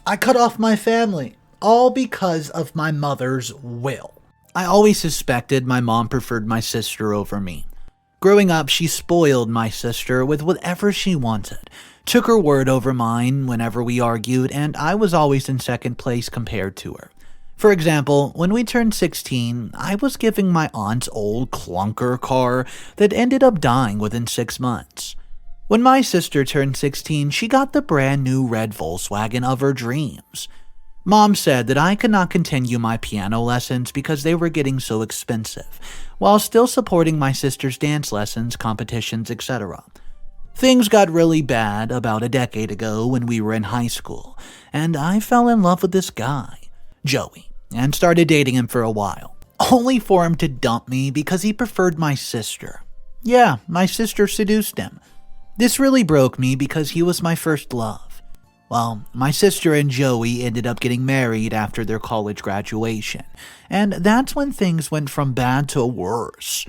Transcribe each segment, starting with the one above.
I cut off my family, all because of my mother's will. I always suspected my mom preferred my sister over me. Growing up, she spoiled my sister with whatever she wanted, took her word over mine whenever we argued, and I was always in second place compared to her. For example, when we turned 16, I was giving my aunt's old clunker car that ended up dying within 6 months. When my sister turned 16, she got the brand new red Volkswagen of her dreams. Mom said that I could not continue my piano lessons because they were getting so expensive, while still supporting my sister's dance lessons, competitions, etc. Things got really bad about a decade ago when we were in high school, and I fell in love with this guy, Joey, and started dating him for a while, only for him to dump me because he preferred my sister. Yeah, my sister seduced him. This really broke me because he was my first love. Well, my sister and Joey ended up getting married after their college graduation, and that's when things went from bad to worse.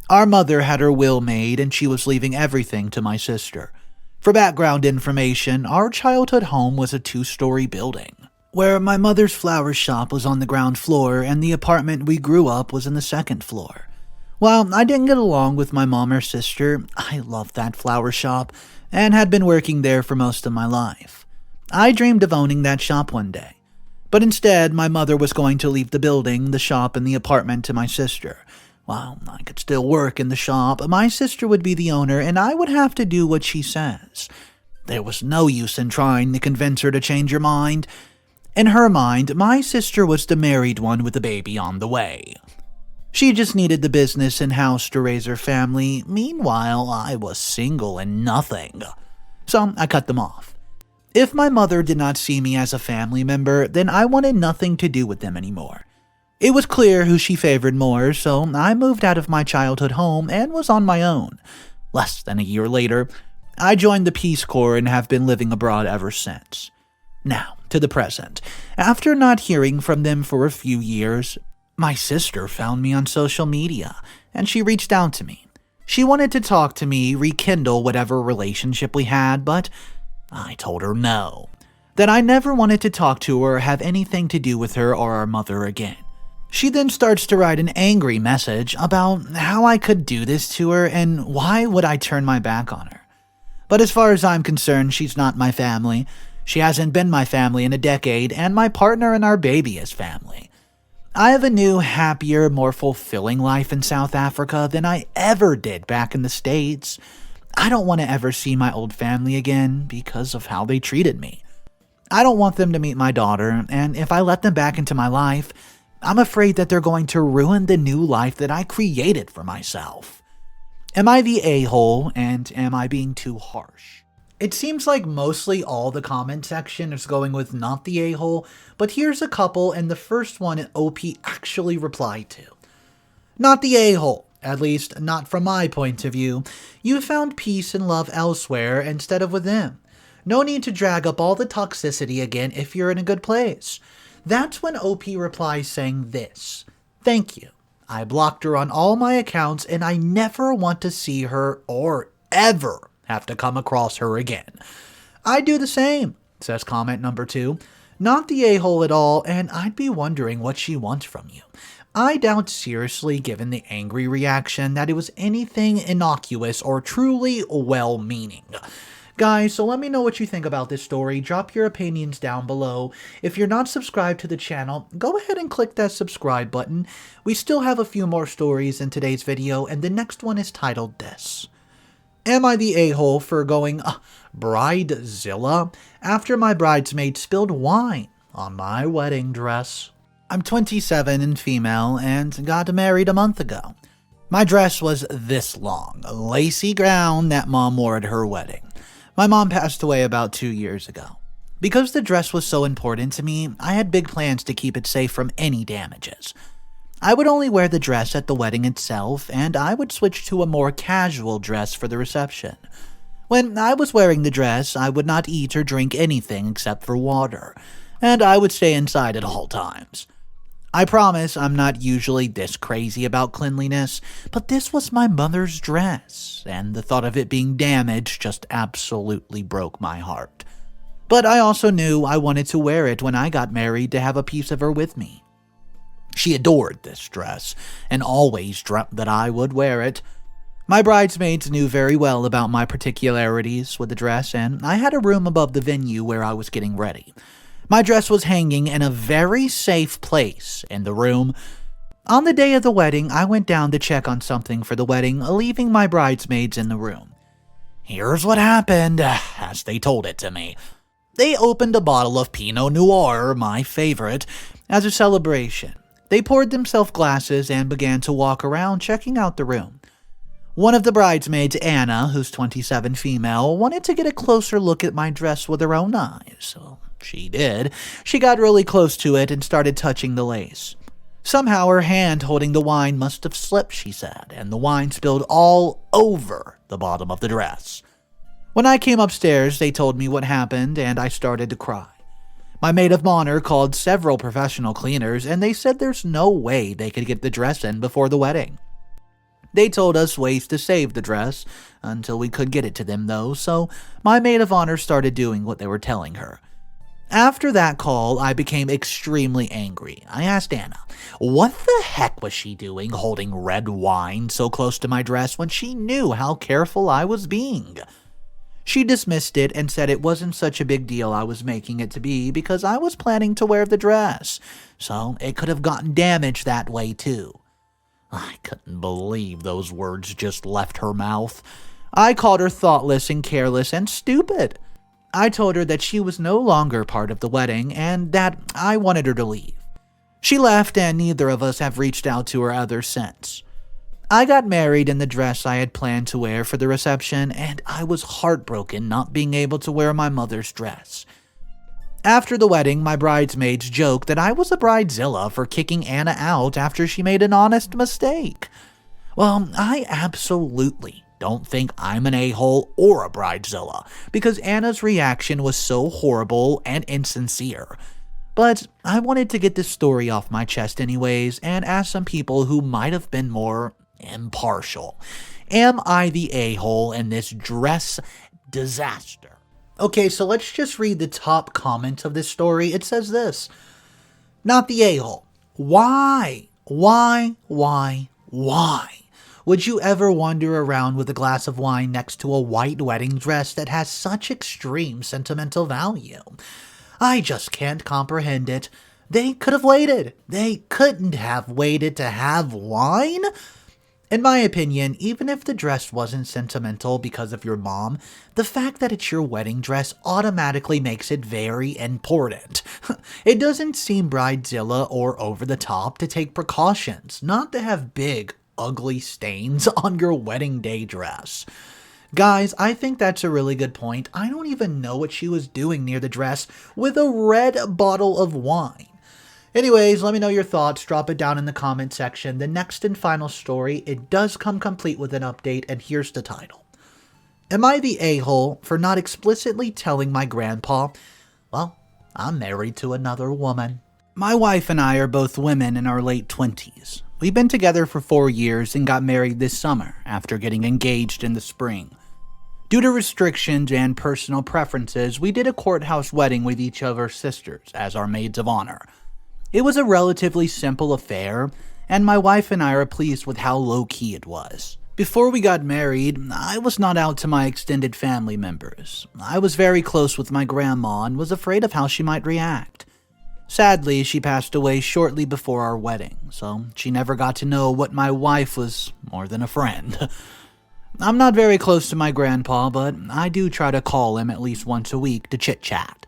Our mother had her will made, and she was leaving everything to my sister. For background information, our childhood home was a 2-story building, where my mother's flower shop was on the ground floor and the apartment we grew up was in the 2nd floor. While I didn't get along with my mom or sister, I loved that flower shop and had been working there for most of my life. I dreamed of owning that shop one day, but instead my mother was going to leave the building, the shop, and the apartment to my sister. While I could still work in the shop, my sister would be the owner and I would have to do what she says. There was no use in trying to convince her to change her mind. In her mind, my sister was the married one with a baby on the way. She just needed the business and house to raise her family. Meanwhile, I was single and nothing. So I cut them off. If my mother did not see me as a family member, then I wanted nothing to do with them anymore. It was clear who she favored more, so I moved out of my childhood home and was on my own. Less than a year later, I joined the Peace Corps and have been living abroad ever since. Now, to the present. After not hearing from them for a few years, my sister found me on social media, and she reached out to me. She wanted to talk to me, rekindle whatever relationship we had, but I told her no, that I never wanted to talk to her or have anything to do with her or our mother again. She then starts to write an angry message about how I could do this to her and why would I turn my back on her. But as far as I'm concerned, she's not my family. She hasn't been my family in a decade, and my partner and our baby is family. I have a new, happier, more fulfilling life in South Africa than I ever did back in the States. I don't want to ever see my old family again because of how they treated me. I don't want them to meet my daughter, and if I let them back into my life, I'm afraid that they're going to ruin the new life that I created for myself. Am I the a-hole, and am I being too harsh? It seems like mostly all the comment section is going with not the a-hole, but here's a couple, and the first one OP actually replied to. Not the a-hole. At least, not from my point of view. You found peace and love elsewhere instead of with them. No need to drag up all the toxicity again if you're in a good place. That's when OP replies saying this. Thank you. I blocked her on all my accounts and I never want to see her or ever have to come across her again. I do the same, says comment number 2. Not the a-hole at all, and I'd be wondering what she wants from you. I doubt seriously, given the angry reaction, that it was anything innocuous or truly well-meaning. Guys, so let me know what you think about this story. Drop your opinions down below. If you're not subscribed to the channel, go ahead and click that subscribe button. We still have a few more stories in today's video, and the next one is titled this. Am I the a-hole for going bridezilla after my bridesmaid spilled wine on my wedding dress? I'm 27 and female and got married a month ago. My dress was this long, lacy gown that mom wore at her wedding. My mom passed away about 2 years ago. Because the dress was so important to me, I had big plans to keep it safe from any damages. I would only wear the dress at the wedding itself, and I would switch to a more casual dress for the reception. When I was wearing the dress, I would not eat or drink anything except for water, and I would stay inside at all times. I promise I'm not usually this crazy about cleanliness, but this was my mother's dress, and the thought of it being damaged just absolutely broke my heart. But I also knew I wanted to wear it when I got married to have a piece of her with me. She adored this dress and always dreamt that I would wear it. My bridesmaids knew very well about my particularities with the dress, and I had a room above the venue where I was getting ready. My dress was hanging in a very safe place in the room. On the day of the wedding, I went down to check on something for the wedding, leaving my bridesmaids in the room. Here's what happened, as they told it to me. They opened a bottle of Pinot Noir, my favorite, as a celebration. They poured themselves glasses and began to walk around checking out the room. One of the bridesmaids, Anna, who's 27 female, wanted to get a closer look at my dress with her own eyes. So she did. She got really close to it and started touching the lace. Somehow her hand holding the wine must have slipped, she said, and the wine spilled all over the bottom of the dress. When I came upstairs, they told me what happened, and I started to cry. My maid of honor called several professional cleaners, and they said there's no way they could get the dress in before the wedding. They told us ways to save the dress, until we could get it to them though, so my maid of honor started doing what they were telling her. After that call, I became extremely angry. I asked Anna, what the heck was she doing holding red wine so close to my dress when she knew how careful I was being? She dismissed it and said it wasn't such a big deal I was making it to be because I was planning to wear the dress, so it could have gotten damaged that way too. I couldn't believe those words just left her mouth. I called her thoughtless and careless and stupid. I told her that she was no longer part of the wedding and that I wanted her to leave. She left and neither of us have reached out to her ever since. I got married in the dress I had planned to wear for the reception, and I was heartbroken not being able to wear my mother's dress. After the wedding, my bridesmaids joked that I was a bridezilla for kicking Anna out after she made an honest mistake. Well, I absolutely don't think I'm an a-hole or a bridezilla, because Anna's reaction was so horrible and insincere. But I wanted to get this story off my chest anyways, and ask some people who might have been more impartial. Am I the a-hole in this dress disaster? Okay, so let's just read the top comment of this story. It says this: not the a-hole. Why would you ever wander around with a glass of wine next to a white wedding dress that has such extreme sentimental value? I just can't comprehend it. They could have waited. They couldn't have waited to have wine? In my opinion, even if the dress wasn't sentimental because of your mom, the fact that it's your wedding dress automatically makes it very important. It doesn't seem bridezilla or over the top to take precautions, not to have big, ugly stains on your wedding day dress. Guys, I think that's a really good point. I don't even know what she was doing near the dress with a red bottle of wine. Anyways, let me know your thoughts. Drop it down in the comment section. The next and final story, it does come complete with an update, and here's the title. Am I the a-hole for not explicitly telling my grandpa, well, I'm married to another woman? My wife and I are both women in our late 20s. We've been together for 4 years and got married this summer after getting engaged in the spring. Due to restrictions and personal preferences, we did a courthouse wedding with each of our sisters as our maids of honor. It was a relatively simple affair, and my wife and I are pleased with how low-key it was. Before we got married, I was not out to my extended family members. I was very close with my grandma and was afraid of how she might react. Sadly, she passed away shortly before our wedding, so she never got to know what my wife was more than a friend. I'm not very close to my grandpa, but I do try to call him at least once a week to chit-chat.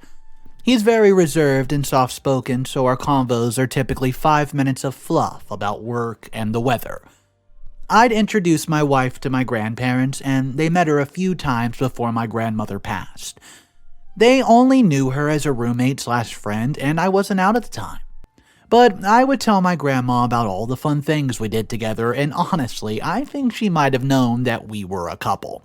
He's very reserved and soft-spoken, so our convos are typically 5 minutes of fluff about work and the weather. I'd introduced my wife to my grandparents, and they met her a few times before my grandmother passed. They only knew her as a roommate/friend, and I wasn't out at the time. But I would tell my grandma about all the fun things we did together, and honestly, I think she might have known that we were a couple.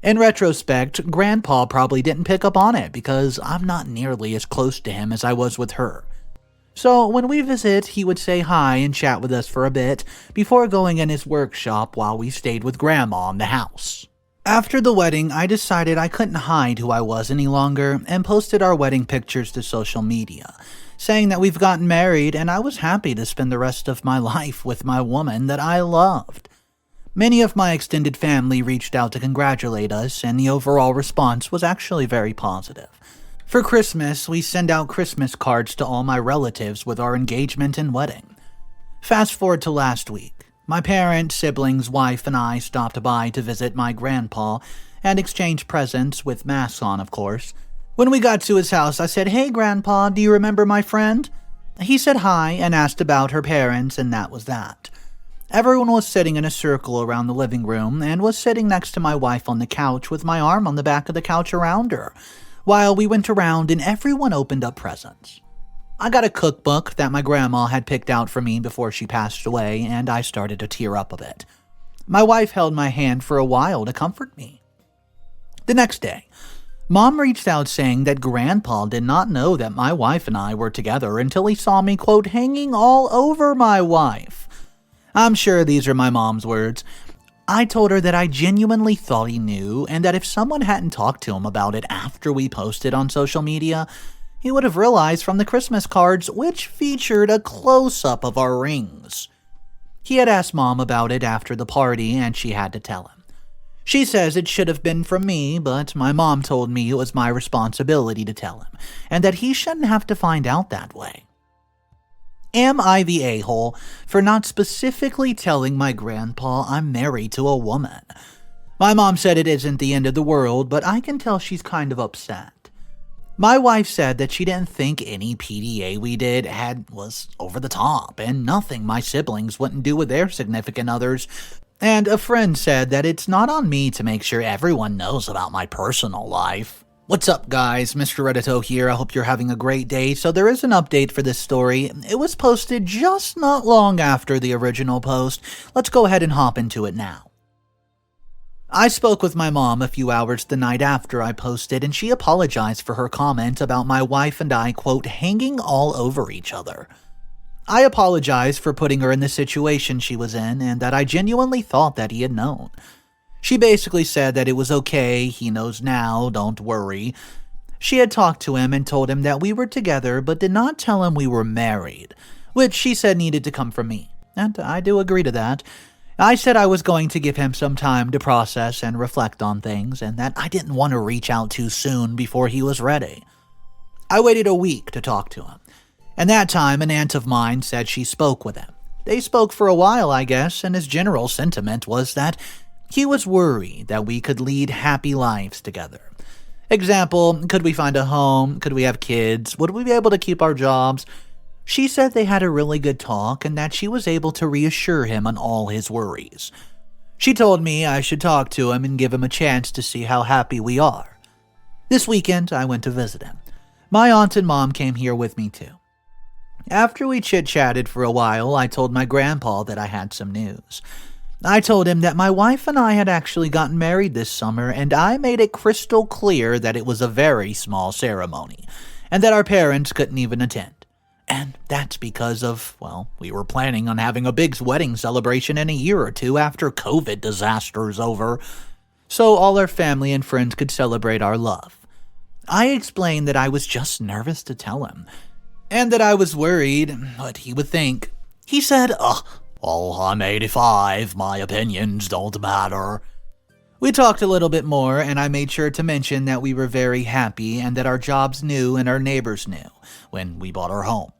In retrospect, Grandpa probably didn't pick up on it because I'm not nearly as close to him as I was with her. So when we visit, he would say hi and chat with us for a bit before going in his workshop while we stayed with Grandma in the house. After the wedding, I decided I couldn't hide who I was any longer and posted our wedding pictures to social media, saying that we've gotten married and I was happy to spend the rest of my life with my woman that I loved. Many of my extended family reached out to congratulate us, and the overall response was actually very positive. For Christmas, we send out Christmas cards to all my relatives with our engagement and wedding. Fast forward to last week. My parents, siblings, wife, and I stopped by to visit my grandpa and exchange presents with masks on, of course. When we got to his house, I said, "Hey, Grandpa, do you remember my friend?" He said hi and asked about her parents, and that was that. Everyone was sitting in a circle around the living room and was sitting next to my wife on the couch with my arm on the back of the couch around her, while we went around and everyone opened up presents. I got a cookbook that my grandma had picked out for me before she passed away, and I started to tear up a bit. My wife held my hand for a while to comfort me. The next day, Mom reached out saying that Grandpa did not know that my wife and I were together until he saw me, quote, hanging all over my wife. I'm sure these are my mom's words. I told her that I genuinely thought he knew, and that if someone hadn't talked to him about it after we posted on social media, he would have realized from the Christmas cards, which featured a close-up of our rings. He had asked Mom about it after the party, and she had to tell him. She says it should have been from me, but my mom told me it was my responsibility to tell him, and that he shouldn't have to find out that way. Am I the a-hole for not specifically telling my grandpa I'm married to a woman? My mom said it isn't the end of the world, but I can tell she's kind of upset. My wife said that she didn't think any PDA we did was over the top, and nothing my siblings wouldn't do with their significant others. And a friend said that it's not on me to make sure everyone knows about my personal life. What's up, guys? Mr. Reddito here. I hope you're having a great day. So there is an update for this story. It was posted just not long after the original post. Let's go ahead and hop into it now. I spoke with my mom a few hours the night after I posted, and she apologized for her comment about my wife and I, quote, hanging all over each other. I apologized for putting her in the situation she was in, and that I genuinely thought that he had known. She basically said that it was okay, he knows now, don't worry. She had talked to him and told him that we were together, but did not tell him we were married, which she said needed to come from me, and I do agree to that. I said I was going to give him some time to process and reflect on things, and that I didn't want to reach out too soon before he was ready. I waited a week to talk to him, and that time an aunt of mine said she spoke with him. They spoke for a while, I guess, and his general sentiment was that he was worried that we could lead happy lives together. Example, could we find a home? Could we have kids? Would we be able to keep our jobs? She said they had a really good talk and that she was able to reassure him on all his worries. She told me I should talk to him and give him a chance to see how happy we are. This weekend, I went to visit him. My aunt and mom came here with me too. After we chit-chatted for a while, I told my grandpa that I had some news. I told him that my wife and I had actually gotten married this summer, and I made it crystal clear that it was a very small ceremony, and that our parents couldn't even attend. And that's because of, we were planning on having a big wedding celebration in a year or two after COVID disaster is over, so all our family and friends could celebrate our love. I explained that I was just nervous to tell him, and that I was worried what he would think. He said, I'm 85, my opinions don't matter. We talked a little bit more, and I made sure to mention that we were very happy and that our jobs knew and our neighbors knew when we bought our home.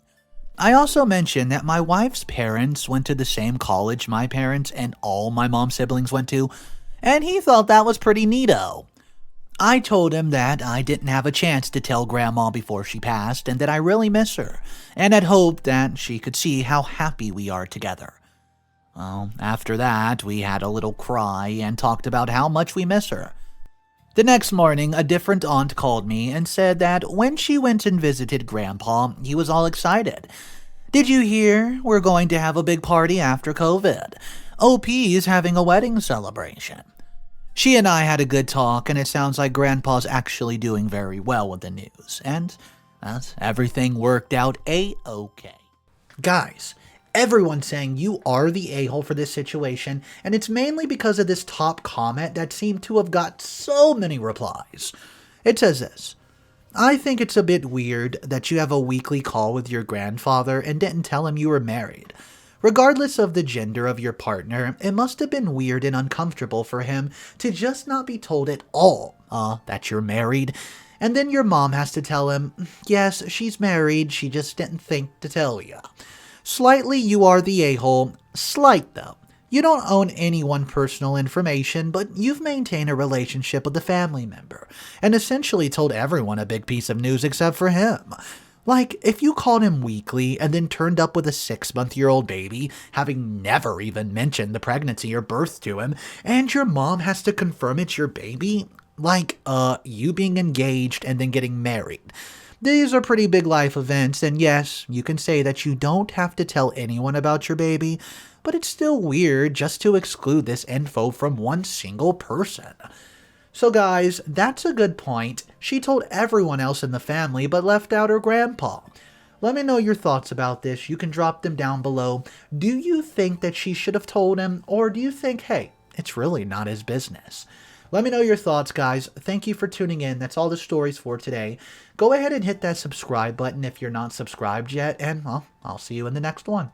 I also mentioned that my wife's parents went to the same college my parents and all my mom's siblings went to, and he thought that was pretty neato. I told him that I didn't have a chance to tell Grandma before she passed and that I really miss her, and had hoped that she could see how happy we are together. Well, after that, we had a little cry and talked about how much we miss her. The next morning, a different aunt called me and said that when she went and visited Grandpa, he was all excited. Did you hear? We're going to have a big party after COVID. OP is having a wedding celebration. She and I had a good talk, and it sounds like Grandpa's actually doing very well with the news, and everything worked out a-okay. Guys, Everyone's saying you are the a-hole for this situation, and it's mainly because of this top comment that seemed to have got so many replies. It says this: I think it's a bit weird that you have a weekly call with your grandfather and didn't tell him you were married. Regardless of the gender of your partner, it must have been weird and uncomfortable for him to just not be told at all, that you're married. And then your mom has to tell him, yes, she's married, she just didn't think to tell you. Slightly, you are the a-hole. Slight, though. You don't own anyone personal information, but you've maintained a relationship with a family member, and essentially told everyone a big piece of news except for him. Like, if you called him weekly and then turned up with a 6-month-old baby, having never even mentioned the pregnancy or birth to him, and your mom has to confirm it's your baby, like, you being engaged and then getting married. These are pretty big life events, and yes, you can say that you don't have to tell anyone about your baby, but it's still weird just to exclude this info from one single person. So guys, that's a good point. She told everyone else in the family but left out her grandpa. Let me know your thoughts about this. You can drop them down below. Do you think that she should have told him, or do you think, hey, it's really not his business? Let me know your thoughts, guys. Thank you for tuning in. That's all the stories for today. Go ahead and hit that subscribe button if you're not subscribed yet, and, well, I'll see you in the next one.